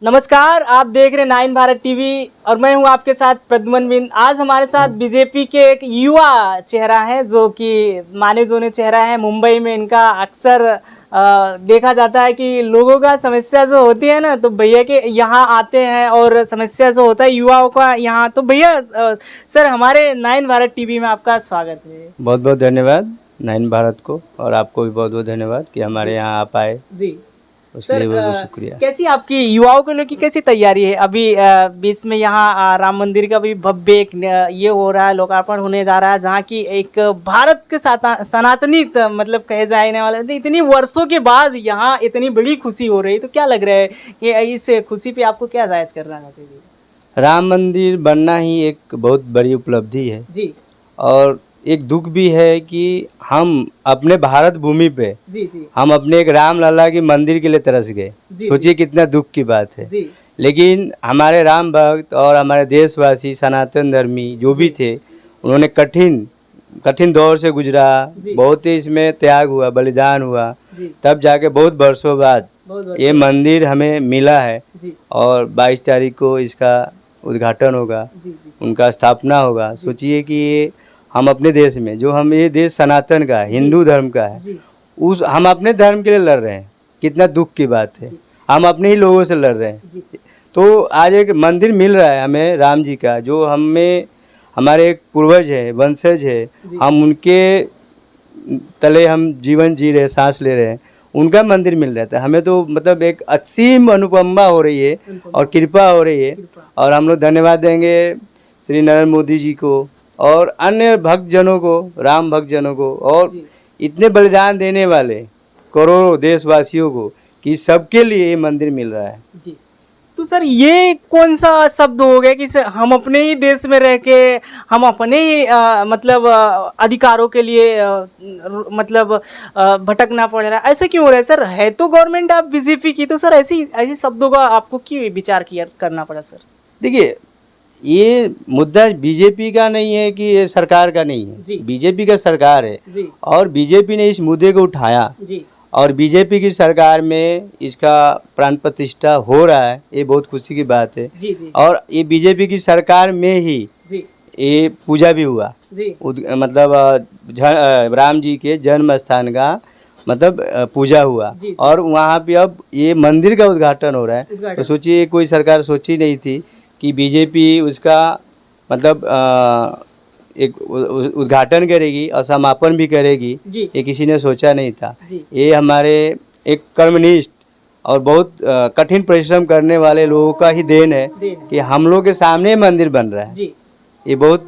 नमस्कार, आप देख रहे हैं 9 भारत टीवी और मैं हूं आपके साथ प्रद्युमन बिंद। आज हमारे साथ बीजेपी के एक युवा चेहरा है जो कि माने जोने चेहरा है। मुंबई में इनका अक्सर देखा जाता है कि लोगों का समस्या जो होती है ना, तो भैया के यहाँ आते हैं और समस्या जो होता है युवाओं का यहाँ, तो भैया सर हमारे 9 भारत टीवी में आपका स्वागत है। बहुत बहुत धन्यवाद 9 भारत को, और आपको भी बहुत बहुत धन्यवाद कि हमारे यहाँ आप आए जी उसके लिए सर, बहुत बहुत शुक्रिया। कैसी आपकी युवाओं को लेकर कैसी तैयारी है? अभी बीच में यहाँ राम मंदिर का भी भव्य एक ये हो रहा है, लोकार्पण होने जा रहा है, जहाँ की एक भारत के सनातनी मतलब कहे जाने वाले, तो इतनी वर्षों के बाद यहाँ इतनी बड़ी खुशी हो रही है, तो क्या लग रहा है कि इस खुशी पे आपको क्या जायज करना चाहते हैं? राम मंदिर बनना ही एक बहुत बड़ी उपलब्धि है जी, और एक दुख भी है कि हम अपने भारत भूमि पे जी जी हम अपने एक राम लला की मंदिर के लिए तरस गए। सोचिए कितना दुख की बात है। जी लेकिन हमारे राम भक्त और हमारे देशवासी सनातन धर्मी जो भी थे, उन्होंने कठिन दौर से गुजरा, बहुत ही इसमें त्याग हुआ, बलिदान हुआ, तब जाके बहुत वर्षों बाद ये मंदिर हमें मिला है। और 22 तारीख को इसका उद्घाटन होगा, उनका स्थापना होगा। सोचिए कि ये हम अपने देश में, जो हम ये देश सनातन का है, हिंदू धर्म का है, उस हम अपने धर्म के लिए लड़ रहे हैं। कितना दुख की बात है, हम अपने ही लोगों से लड़ रहे हैं। तो आज एक मंदिर मिल रहा है हमें राम जी का, जो हमें हमारे एक पूर्वज है, वंशज है, हम उनके तले हम जीवन जी रहे, सांस ले रहे हैं, उनका मंदिर मिल रहा था हमें। तो मतलब एक असीम अनुकंपा हो रही है और कृपा हो रही है। और हम लोग धन्यवाद देंगे श्री नरेंद्र मोदी जी को और अन्य भक्तजनों को, राम भक्तजनों को, और इतने बलिदान देने वाले करोड़ों देशवासियों को, कि सबके लिए ये मंदिर मिल रहा है। जी, तो सर ये कौन सा शब्द हो गया कि हम अपने ही देश में रह के हम अपने ही मतलब अधिकारों के लिए मतलब भटकना पड़ रहा है, ऐसा क्यों हो रहा है सर? है तो गवर्नमेंट आप बीजेपी की, तो सर ऐसी शब्दों का आपको क्यों विचार करना पड़ा सर? देखिए, ये मुद्दा बीजेपी का नहीं है कि ये सरकार का नहीं है, बीजेपी का सरकार है जी। और बीजेपी ने इस मुद्दे को उठाया जी। और बीजेपी की सरकार में इसका प्राण प्रतिष्ठा हो रहा है, ये बहुत खुशी की बात है। जी जी। और ये बीजेपी की सरकार में ही जी। ये पूजा भी हुआ। जी। मतलब राम जी के जन्म स्थान का मतलब पूजा हुआ। जी। और वहाँ पे अब ये मंदिर का उद्घाटन हो रहा है। तो सोचिए, कोई सरकार सोची नहीं थी कि बीजेपी उसका मतलब एक उद्घाटन करेगी और समापन भी करेगी, ये किसी ने सोचा नहीं था। ये हमारे एक कर्मनिष्ठ और बहुत कठिन परिश्रम करने वाले लोगों का ही देन है कि हम लोग के सामने मंदिर बन रहा है। ये बहुत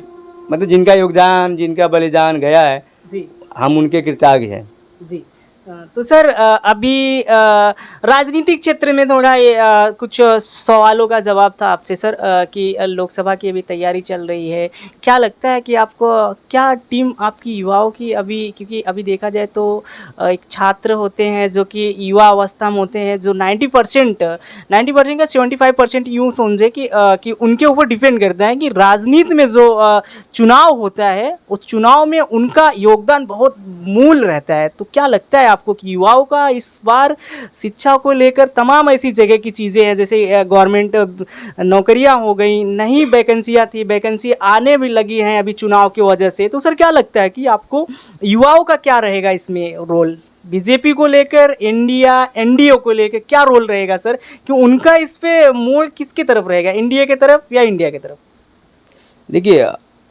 मतलब जिनका योगदान, जिनका बलिदान गया है, हम उनके कृतज्ञ हैं। जी। तो सर अभी राजनीतिक क्षेत्र में थोड़ा कुछ सवालों का जवाब था आपसे सर, कि लोकसभा की अभी तैयारी चल रही है। क्या लगता है कि आपको क्या टीम आपकी युवाओं की अभी, क्योंकि अभी देखा जाए तो एक छात्र होते हैं जो कि युवा अवस्था में होते हैं, जो 90% का 75% यूँ समझे कि उनके ऊपर डिपेंड करता है कि राजनीति में जो चुनाव होता है उस चुनाव में उनका योगदान बहुत मूल रहता है। तो क्या लगता है आपको कि युवाओं का इस बार शिक्षा को लेकर तमाम ऐसी जगह की चीज़ें हैं, जैसे गवर्नमेंट नौकरियां हो गई, नहीं वैकेंसियां थी, वैकेंसी आने भी लगी हैं अभी चुनाव की वजह से, तो सर क्या लगता है कि आपको युवाओं का क्या रहेगा इसमें रोल? बीजेपी को लेकर, एनडीए को लेकर क्या रोल रहेगा सर, कि उनका इस पे मोड़ किसकी तरफ रहेगा, एनडीए की तरफ या इंडिया की तरफ? देखिए,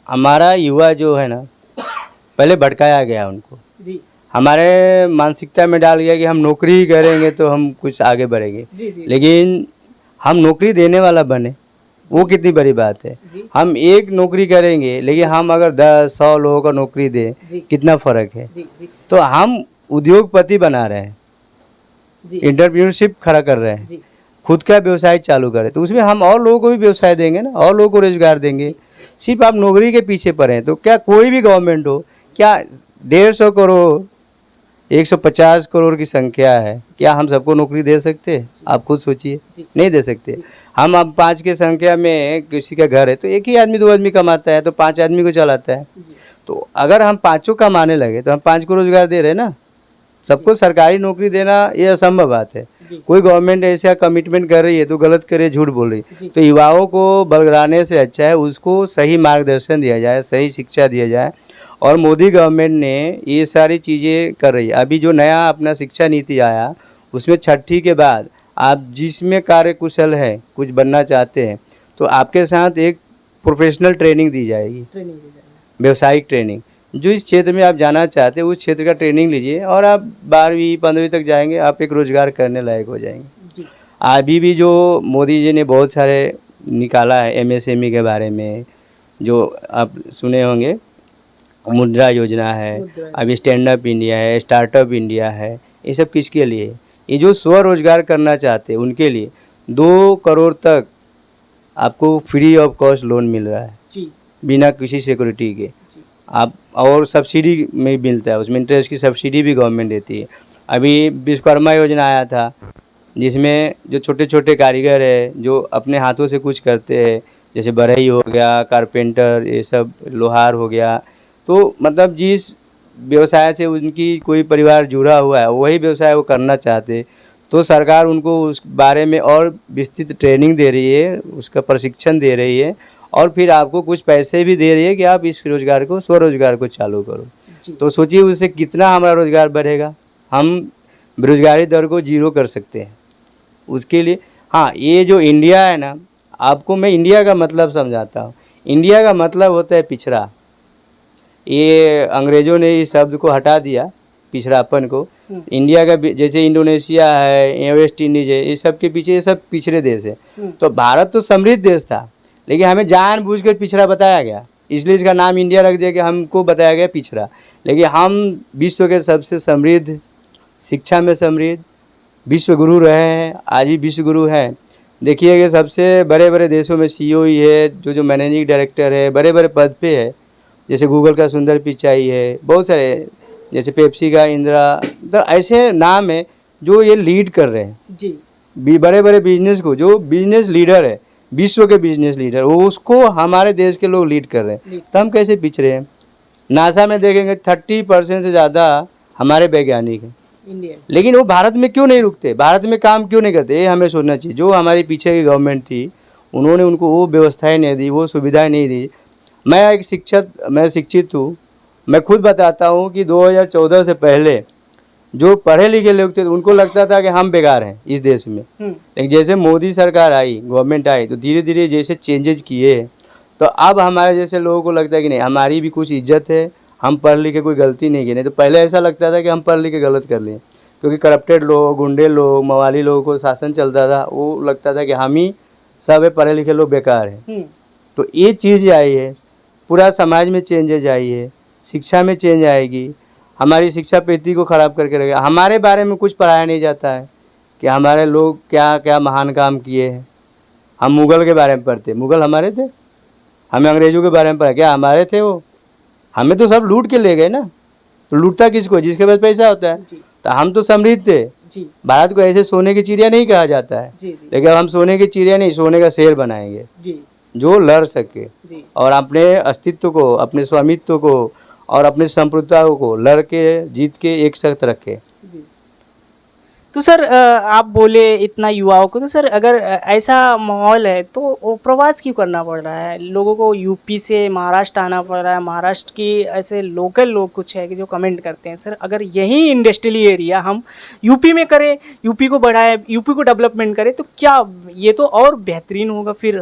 हमारा युवा जो है ना, पहले भटकाया गया उनको। जी। हमारे मानसिकता में डाल गया कि हम नौकरी ही करेंगे तो हम कुछ आगे बढ़ेंगे। जी। लेकिन हम नौकरी देने वाला बने, वो कितनी बड़ी बात है। हम एक नौकरी करेंगे, लेकिन हम अगर 10-100 लोगों को नौकरी दें, कितना फर्क है। तो हम उद्योगपति बना रहे हैं, एंटरप्रेन्योरशिप खड़ा कर रहे हैं, खुद का व्यवसाय चालू करें, तो उसमें हम और लोगों को भी व्यवसाय देंगे ना, और लोगों को रोजगार देंगे। सिर्फ आप नौकरी के पीछे पड़े तो क्या कोई भी गवर्नमेंट हो, क्या 150 करोड़ 150 करोड़ की संख्या है, क्या हम सबको नौकरी दे सकते हैं? आप खुद सोचिए, नहीं दे सकते। हम अब 5 की संख्या में किसी का घर है तो एक ही आदमी 2 आदमी कमाता है, तो 5 आदमी को चलाता है। तो अगर हम 5 कमाने लगे तो हम 5 को रोजगार दे रहे हैं ना। सबको सरकारी नौकरी देना ये असंभव बात है। जी। कोई गवर्नमेंट ऐसा कमिटमेंट कर रही है तो गलत करे, झूठ बोल रही जी। है, तो युवाओं को बलगराने से अच्छा है उसको सही मार्गदर्शन दिया जाए, सही शिक्षा दिया जाए। और मोदी गवर्नमेंट ने ये सारी चीज़ें कर रही है। अभी जो नया अपना शिक्षा नीति आया उसमें छठी के बाद आप जिसमें कार्यकुशल है, कुछ बनना चाहते हैं, तो आपके साथ एक प्रोफेशनल ट्रेनिंग दी जाएगी, ट्रेनिंग दी जाएगी। व्यवसायिक ट्रेनिंग। जो इस क्षेत्र में आप जाना चाहते हैं उस क्षेत्र का ट्रेनिंग लीजिए और आप 12वीं 15वीं तक जाएंगे, आप एक रोज़गार करने लायक हो जाएंगे। जी। अभी भी जो मोदी जी ने बहुत सारे निकाला है एमएसएमई के बारे में, जो आप सुने होंगे, मुद्रा योजना है, मुद्रा। अभी स्टैंड अप इंडिया है, स्टार्टअप इंडिया है, ये सब किसके लिए है? ये जो स्वरोजगार करना चाहते हैं उनके लिए 2 करोड़ तक आपको फ्री ऑफ कॉस्ट लोन मिल रहा है, जी। बिना किसी सिक्योरिटी के। जी। आप और सब्सिडी में मिलता है, उसमें इंटरेस्ट की सब्सिडी भी गवर्नमेंट देती है। अभी विश्वकर्मा योजना आया था जिसमें जो छोटे छोटे कारीगर है जो अपने हाथों से कुछ करते हैं, जैसे बढ़ई हो गया, कारपेंटर, ये सब लोहार हो गया, तो मतलब जिस व्यवसाय से उनकी कोई परिवार जुड़ा हुआ है वही व्यवसाय वो करना चाहते, तो सरकार उनको उस बारे में और विस्तृत ट्रेनिंग दे रही है, उसका प्रशिक्षण दे रही है और फिर आपको कुछ पैसे भी दे रही है कि आप इस रोजगार को, स्वरोजगार को चालू करो। जी। तो सोचिए उससे कितना हमारा रोजगार बढ़ेगा। हम बेरोजगारी दर को 0 कर सकते हैं। उसके लिए हाँ, ये जो इंडिया है ना, आपको मैं इंडिया का मतलब समझाता हूँ। इंडिया का मतलब होता है पिछड़ा। ये अंग्रेज़ों ने इस शब्द को हटा दिया, पिछड़ापन को। इंडिया का जैसे इंडोनेशिया है या वेस्ट इंडीज है, ये सब के पीछे ये सब पिछड़े देश है। तो भारत तो समृद्ध देश था, लेकिन हमें जानबूझकर पिछड़ा बताया गया, इसलिए इसका नाम इंडिया रख दिया कि हमको बताया गया पिछड़ा। लेकिन हम विश्व के सबसे समृद्ध, शिक्षा में समृद्ध विश्व गुरु रहे हैं, आज भी विश्व गुरु हैं। देखिए कि सबसे बड़े बड़े देशों में CEO ही है, जो मैनेजिंग डायरेक्टर है, बड़े बड़े पद पे है। जैसे गूगल का सुंदर पिचाई है, बहुत सारे, जैसे पेप्सी का इंदिरा, तो ऐसे नाम है जो ये लीड कर रहे हैं जी। बड़े बड़े बिजनेस को। जो बिजनेस लीडर है, विश्व के बिजनेस लीडर, वो उसको हमारे देश के लोग लीड कर रहे हैं। तो हम कैसे पिछड़े हैं? नासा में देखेंगे 30% से ज़्यादा हमारे वैज्ञानिक हैं, इंडियन। लेकिन वो भारत में क्यों नहीं रुकते, भारत में काम क्यों नहीं करते? ये हमें सोचना चाहिए। जो हमारी पीछे की गवर्नमेंट थी उन्होंने उनको वो व्यवस्थाएं नहीं दी, वो सुविधाएं नहीं दी। मैं शिक्षित हूँ, मैं खुद बताता हूँ कि 2014 से पहले जो पढ़े लिखे लोग थे उनको लगता था कि हम बेकार हैं इस देश में। लेकिन जैसे मोदी सरकार आई, गवर्नमेंट आई, तो धीरे धीरे जैसे चेंजेज किए, तो अब हमारे जैसे लोगों को लगता है कि नहीं, हमारी भी कुछ इज्जत है, हम पढ़ लिख के कोई गलती नहीं की। नहीं तो पहले ऐसा लगता था कि हम पढ़ लिख के गलत कर लिए, क्योंकि करप्टेड लोग, गुंडे लोग, मवाली लोगों को शासन चलता था, वो लगता था कि हम ही सब पढ़े लिखे लोग बेकार हैं। तो ये चीज़ आई है, पूरा समाज में चेंजेज आई है, शिक्षा में चेंज आएगी, हमारी शिक्षा पद्धति को ख़राब करके रखेगा। हमारे बारे में कुछ पढ़ाया नहीं जाता है कि हमारे लोग क्या क्या महान काम किए हैं। हम मुग़ल के बारे में पढ़ते, मुग़ल हमारे थे। हमें अंग्रेज़ों के बारे में पढ़ा, क्या हमारे थे वो? हमें तो सब लूट के ले गए ना। तो लूटता किसको? जिसके पास पैसा होता है। तो हम तो समृद्ध थे। भारत को ऐसे सोने की चिड़िया नहीं कहा जाता है, लेकिन अब हम सोने की चिड़िया नहीं, सोने का शेर बनाएंगे जो लड़ सके और अपने अस्तित्व को, अपने स्वामित्व को और अपने संप्रभुता को लड़ के, जीत के एक साथ रखे। तो सर आप बोले इतना युवाओं को, तो सर अगर ऐसा माहौल है तो वो प्रवास क्यों करना पड़ रहा है लोगों को? यूपी से महाराष्ट्र आना पड़ रहा है। महाराष्ट्र की ऐसे लोकल लोग कुछ है कि जो कमेंट करते हैं, सर अगर यही इंडस्ट्रियल एरिया हम यूपी में करें, यूपी को बढ़ाएं, यूपी को डेवलपमेंट करें, तो क्या ये तो और बेहतरीन होगा? फिर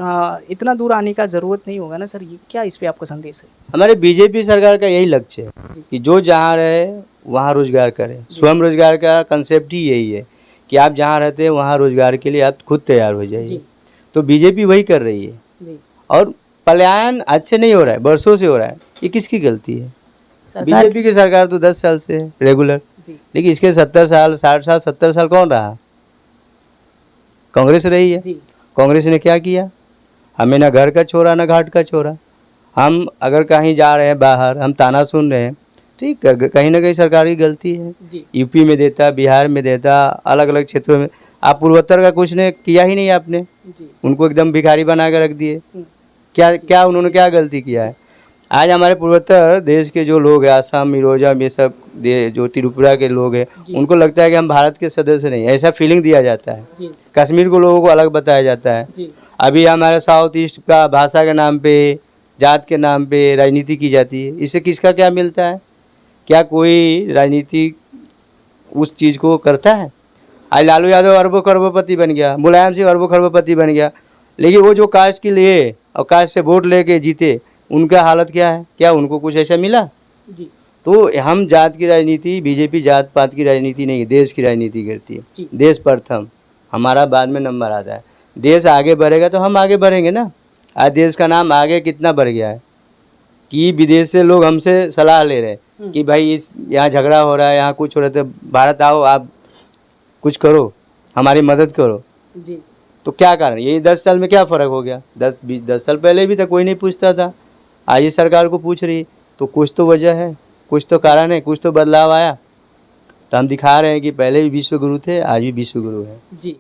इतना दूर आने का ज़रूरत नहीं होगा ना सर? ये क्या इस पर आपका संदेश है? हमारे बीजेपी सरकार का यही लक्ष्य है कि जो जहाँ रहे वहाँ रोजगार करें। स्वयं रोजगार का कंसेप्ट ही यही है कि आप जहाँ रहते हैं वहाँ रोजगार के लिए आप खुद तैयार हो जाइए। तो बीजेपी वही कर रही है और पलायन आज से नहीं हो रहा है, बरसों से हो रहा है। ये किसकी गलती है? बीजेपी की सरकार तो 10 साल से है रेगुलर, लेकिन इसके 70 साल 60 साल 70 साल कौन रहा? कांग्रेस रही है। कांग्रेस ने क्या किया? हमें ना घर का छोड़ा ना घाट का छोड़ा। हम अगर कहीं जा रहे हैं बाहर, हम ताना सुन रहे हैं, ठीक है, कहीं ना कहीं सरकार की गलती है। यूपी में देता, बिहार में देता, अलग अलग क्षेत्रों में। आप पूर्वोत्तर का कुछ ने किया ही नहीं आपने, उनको एकदम भिखारी बना कर रख दिए। क्या क्या उन्होंने क्या गलती किया है? आज हमारे पूर्वोत्तर देश के जो लोग हैं, आसाम, मिजोरम, ये सब जो त्रिपुरा के लोग हैं, उनको लगता है कि हम भारत के सदस्य नहीं, ऐसा फीलिंग दिया जाता है। जी कश्मीर को लोगों को अलग बताया जाता है। जी अभी हमारे साउथ ईस्ट का भाषा के नाम पे, जात के नाम पे राजनीति की जाती है। इससे किसका क्या मिलता है? क्या कोई राजनीति उस चीज़ को करता है? आज लालू यादव अरबों खरबोपति बन गया, मुलायम सिंह अरबों खरबोपति बन गया, लेकिन वो जो कास्ट के लिए और कास्ट से वोट लेके जीते, उनका हालत क्या है? क्या उनको कुछ ऐसा मिला? जी तो हम जात की राजनीति, बीजेपी जात पात की राजनीति नहीं, देश की राजनीति करती है। जी। देश प्रथम, हमारा बाद में नंबर आता है। देश आगे बढ़ेगा तो हम आगे बढ़ेंगे ना। आज देश का नाम आगे कितना बढ़ गया है कि विदेश से लोग हमसे सलाह ले रहे हैं कि भाई इस यहाँ झगड़ा हो रहा है, यहाँ कुछ हो रहा है, तो भारत आओ, आप कुछ करो, हमारी मदद करो। जी तो क्या कारण? यही 10 साल में क्या फ़र्क हो गया? 10 साल पहले भी तो कोई नहीं पूछता था, आज ये सरकार को पूछ रही, तो कुछ तो वजह है, कुछ तो कारण है, कुछ तो बदलाव आया। तो हम दिखा रहे हैं कि पहले भी विश्व गुरु थे, आज भी विश्व गुरु है। जी